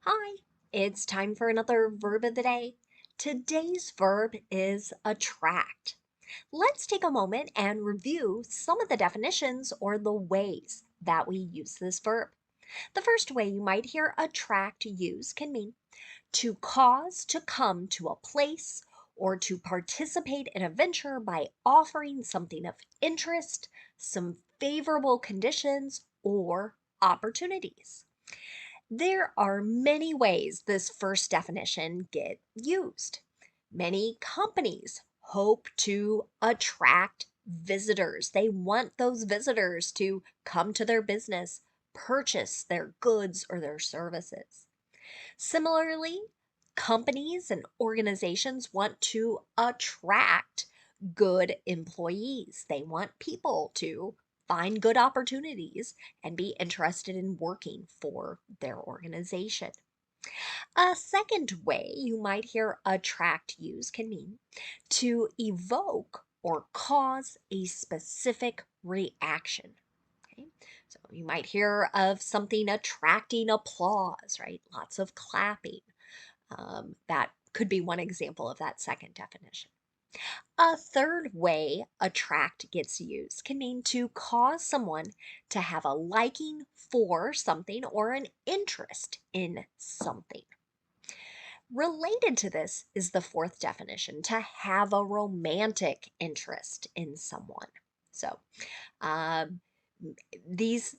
Hi, it's time for another verb of the day. Today's verb is attract. Let's take a moment and review some of the definitions or the ways that we use this verb. The first way you might hear attract used can mean to cause to come to a place or to participate in a venture by offering something of interest, some favorable conditions, or opportunities. There are many ways this first definition get used. Many companies hope to attract visitors. They want those visitors to come to their business, purchase their goods or their services. Similarly, companies and organizations want to attract good employees. They want people to find good opportunities and be interested in working for their organization. A second way you might hear attract used can mean to evoke or cause a specific reaction. Okay, so you might hear of something attracting applause, right? Lots of clapping. That could be one example of that second definition. A third way attract gets used can mean to cause someone to have a liking for something or an interest in something. Related to this is the fourth definition, to have a romantic interest in someone. So, um, these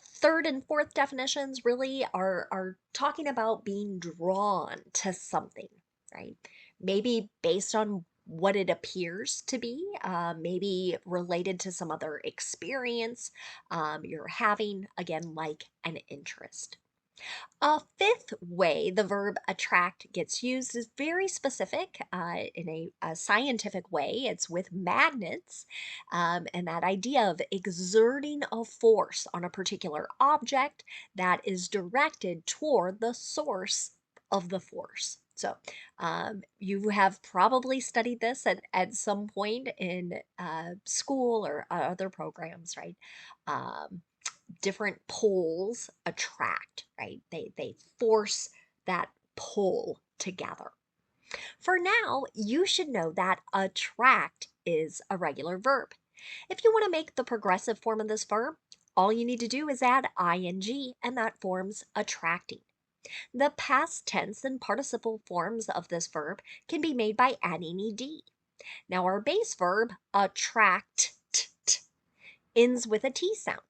third and fourth definitions really are talking about being drawn to something, right? Maybe based on what it appears to be, maybe related to some other experience you're having, again, like an interest. A fifth way the verb attract gets used is very specific in a scientific way. It's with magnets, and that idea of exerting a force on a particular object that is directed toward the source of the force. So, you have probably studied this at some point in school or other programs, right? Um, Different poles attract, right? They force that pull together. For now, you should know that attract is a regular verb. If you want to make the progressive form of this verb, all you need to do is add ing, and that forms attracting. The past tense and participle forms of this verb can be made by adding ed. Now, our base verb, attract, ends with a T sound.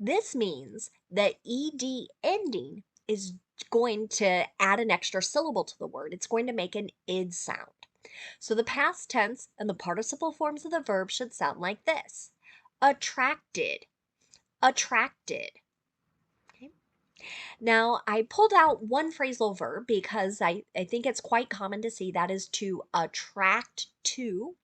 This means that ed ending is going to add an extra syllable to the word. It's going to make an id sound. So the past tense and the participle forms of the verb should sound like this: attracted, attracted. Okay. Now, I pulled out one phrasal verb because I think it's quite common to see, that is to attract to.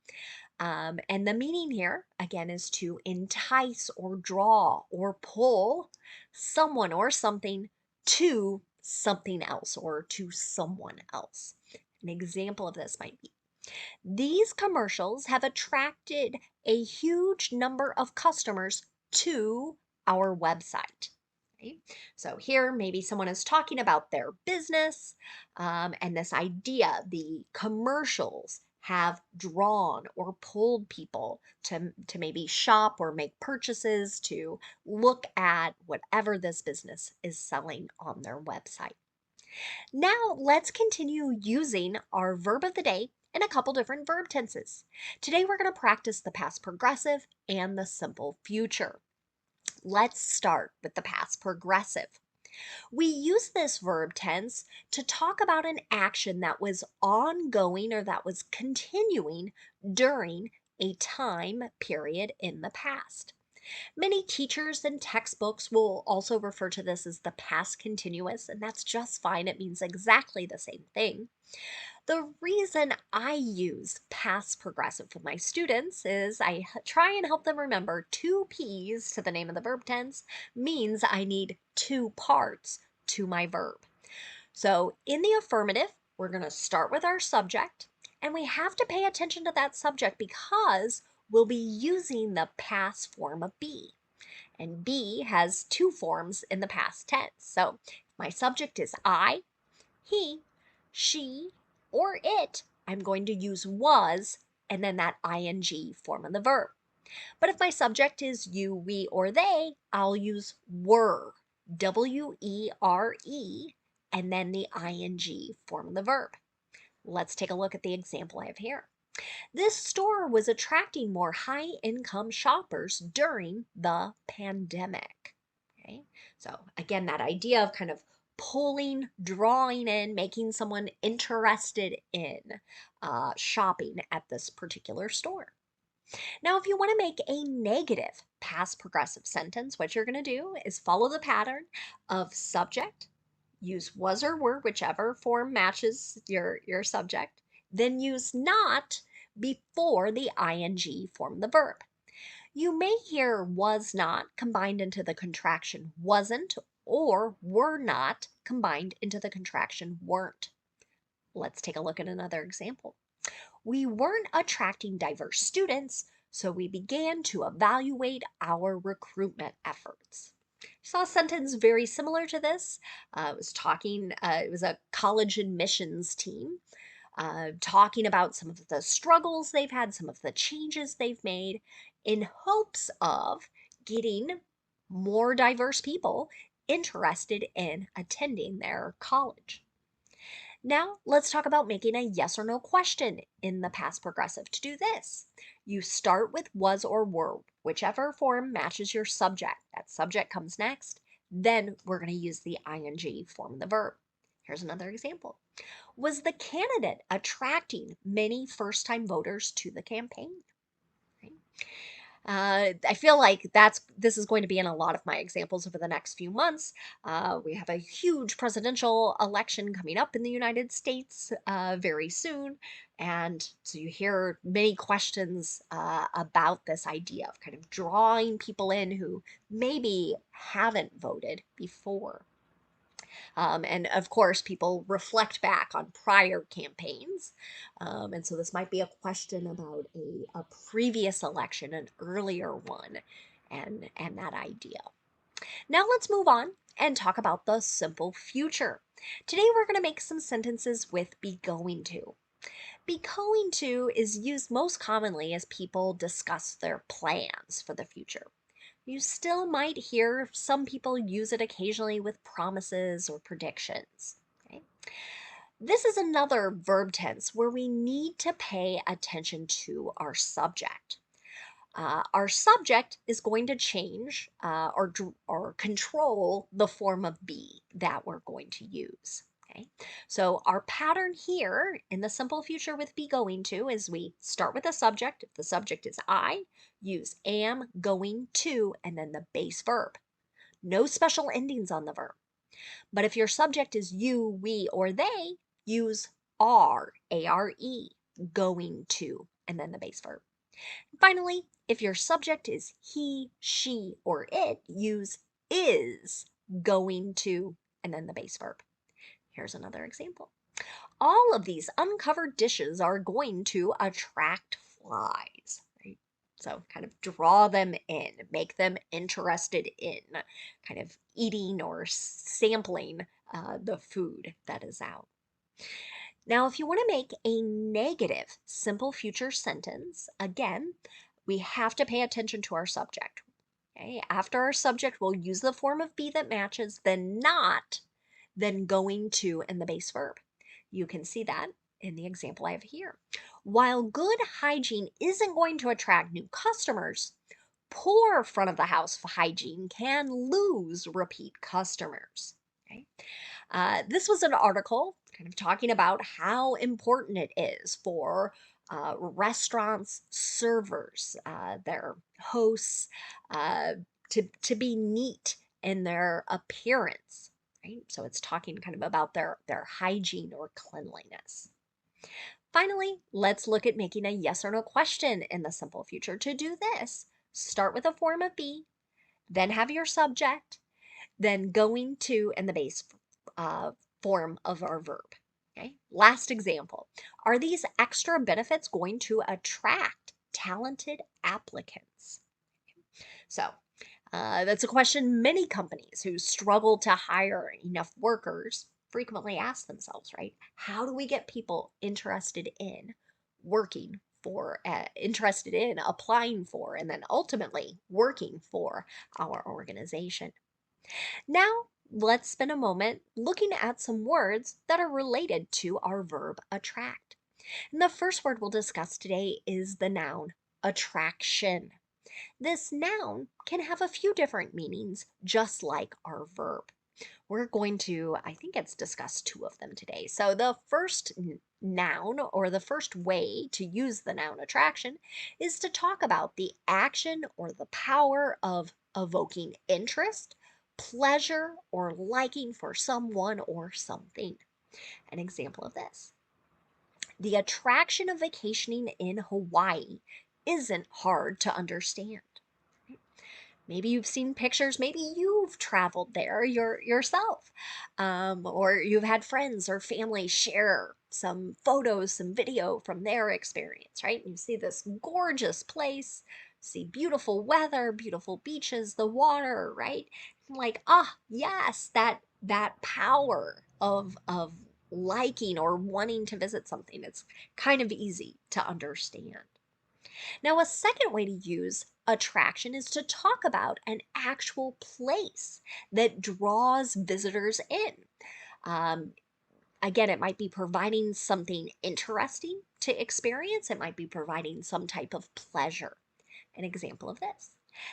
And the meaning here, again, is to entice or draw or pull someone or something to something else or to someone else. An example of this might be, these commercials have attracted a huge number of customers to our website. Okay. So here, maybe someone is talking about their business, and this idea, the commercials have drawn or pulled people to maybe shop or make purchases, to look at whatever this business is selling on their website. Now let's continue using our verb of the day in a couple different verb tenses. Today we're going to practice the past progressive and the simple future. Let's start with the past progressive. We use this verb tense to talk about an action that was ongoing or that was continuing during a time period in the past. Many teachers and textbooks will also refer to this as the past continuous, and that's just fine. It means exactly the same thing. The reason I use past progressive with my students is try and help them remember two P's to the name of the verb tense means I need two parts to my verb. So in the affirmative, we're going to start with our subject, and we have to pay attention to that subject because we'll be using the past form of be. And be has two forms in the past tense. So my subject is I, he, she, or it, I'm going to use was and then that ing form of the verb. But if my subject is you, we, or they, I'll use were, W-E-R-E, and then the ing form of the verb. Let's take a look at the example I have here. This store was attracting more high-income shoppers during the pandemic. Okay, so again, that idea of kind of pulling, drawing in, making someone interested in shopping at this particular store. Now, if you want to make a negative past progressive sentence, what you're going to do is follow the pattern of subject, use was or were, whichever form matches your subject, then use not before the ing form of the verb. You may hear was not combined into the contraction wasn't or were not combined into the contraction weren't. Let's take a look at another example. We weren't attracting diverse students, so we began to evaluate our recruitment efforts. Saw a sentence very similar to this. It was a college admissions team talking about some of the struggles they've had, some of the changes they've made in hopes of getting more diverse people interested in attending their college. Now, let's talk about making a yes or no question in the past progressive. To do this, you start with was or were, whichever form matches your subject. That subject comes next. Then we're going to use the ing form of the verb. Here's another example. Was the candidate attracting many first-time voters to the campaign? Right? I feel like this is going to be in a lot of my examples over the next few months. We have a huge presidential election coming up in the United States very soon. And so you hear many questions about this idea of kind of drawing people in who maybe haven't voted before. And of course, people reflect back on prior campaigns. And so this might be a question about a previous election, an earlier one, and that idea. Now let's move on and talk about the simple future. Today we're going to make some sentences with be going to. Be going to is used most commonly as people discuss their plans for the future. You still might hear some people use it occasionally with promises or predictions. Okay? This is another verb tense where we need to pay attention to our subject. Our subject is going to change or control the form of be that we're going to use. Okay, so our pattern here in the simple future with be going to is we start with a subject. If the subject is I, use am, going to, and then the base verb. No special endings on the verb. But if your subject is you, we, or they, use are, A-R-E, going to, and then the base verb. Finally, if your subject is he, she, or it, use is going to, and then the base verb. Here's another example. All of these uncovered dishes are going to attract flies. Right? So kind of draw them in, make them interested in kind of eating or sampling the food that is out. Now, if you want to make a negative simple future sentence, again, we have to pay attention to our subject. Okay? After our subject, we'll use the form of be that matches, then not, then going to, and the base verb. You can see that in the example I have here. While good hygiene isn't going to attract new customers, poor front of the house hygiene can lose repeat customers. Okay? This was an article kind of talking about how important it is for restaurants, servers, their hosts to be neat in their appearance. Right? So it's talking kind of about their hygiene or cleanliness. Finally, let's look at making a yes or no question in the simple future. To do this, start with a form of be, then have your subject, then going to, and the base form of our verb. Okay. Last example. Are these extra benefits going to attract talented applicants? So That's a question many companies who struggle to hire enough workers frequently ask themselves, right? How do we get people interested in working for, interested in applying for, and then ultimately working for our organization? Now, let's spend a moment looking at some words that are related to our verb attract. And the first word we'll discuss today is the noun attraction. This noun can have a few different meanings, just like our verb. We're going to, I think it's discussed two of them today. So the first noun, or the first way to use the noun attraction, is to talk about the action or the power of evoking interest, pleasure, or liking for someone or something. An example of this: the attraction of vacationing in Hawaii isn't hard to understand. Maybe you've seen pictures, maybe you've traveled there yourself, or you've had friends or family share some photos, some video from their experience, right? You see this gorgeous place, see beautiful weather, beautiful beaches, the water, right? Like, ah, yes, that power of liking or wanting to visit something. It's kind of easy to understand. Now, a second way to use attraction is to talk about an actual place that draws visitors in. Um, Again, it might be providing something interesting to experience, it might be providing some type of pleasure. An example of this: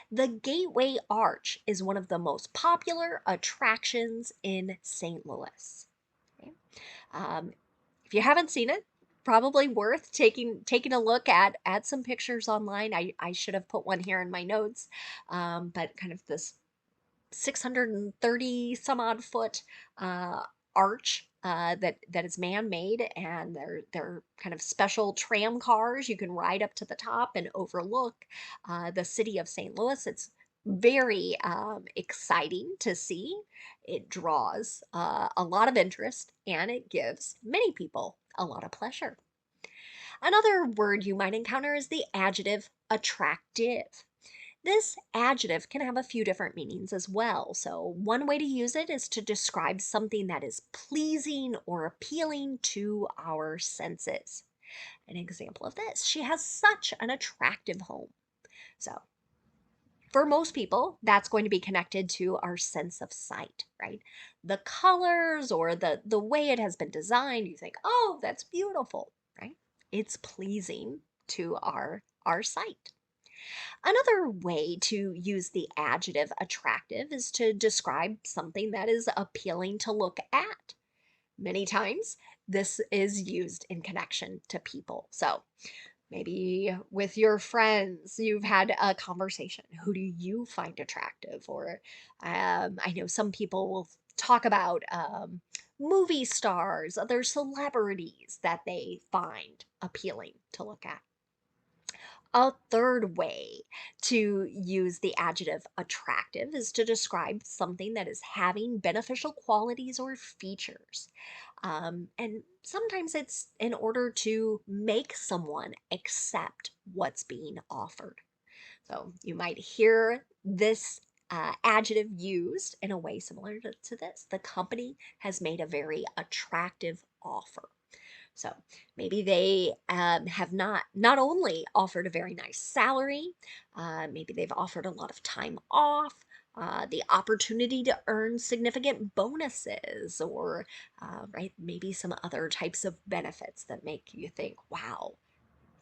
the Gateway Arch is one of the most popular attractions in St. Louis. Okay? Um, if you haven't seen it, probably worth taking a look at some pictures online. I should have put one here in my notes, but kind of this 630 some odd foot uh, arch that is man-made, and they're kind of special tram cars. You can ride up to the top and overlook the city of St. Louis. It's very exciting to see. It draws a lot of interest, and it gives many people a lot of pleasure. Another word you might encounter is the adjective attractive. This adjective can have a few different meanings as well. So, one way to use it is to describe something that is pleasing or appealing to our senses. An example of this: she has such an attractive home. So, for most people, that's going to be connected to our sense of sight, right? The colors or the way it has been designed, you think, "Oh, that's beautiful," right? It's pleasing to our sight. Another way to use the adjective attractive is to describe something that is appealing to look at. Many times, this is used in connection to people. So, maybe with your friends, you've had a conversation. Who do you find attractive? Or I know some people will talk about movie stars, other celebrities that they find appealing to look at. A third way to use the adjective attractive is to describe something that is having beneficial qualities or features. And sometimes it's in order to make someone accept what's being offered. So you might hear this adjective used in a way similar to this: the company has made a very attractive offer. So maybe they have not only offered a very nice salary, maybe they've offered a lot of time off, the opportunity to earn significant bonuses, or right, maybe some other types of benefits that make you think, "Wow,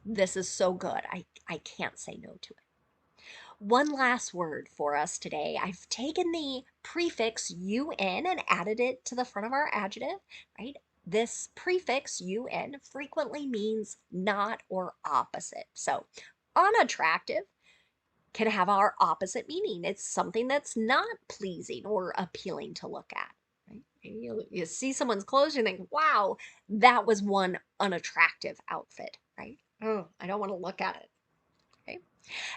this is so good. I can't say no to it." One last word for us today. I've taken the prefix un and added it to the front of our adjective, right? This prefix un frequently means not or opposite. So, unattractive can have our opposite meaning. It's something that's not pleasing or appealing to look at. Right? Maybe you see someone's clothes, you think, wow, that was one unattractive outfit, right? Oh, I don't want to look at it. Okay.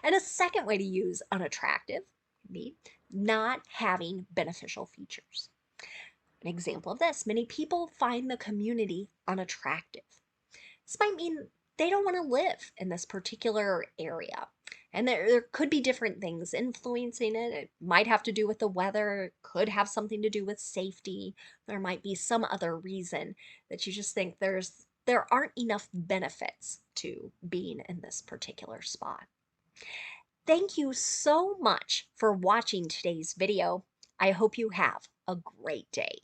And a second way to use unattractive can be not having beneficial features. An example of this: many people find the community unattractive. This might mean they don't want to live in this particular area. And there could be different things influencing it. It might have to do with the weather, it could have something to do with safety. There might be some other reason that you just think there aren't enough benefits to being in this particular spot. Thank you so much for watching today's video. I hope you have a great day.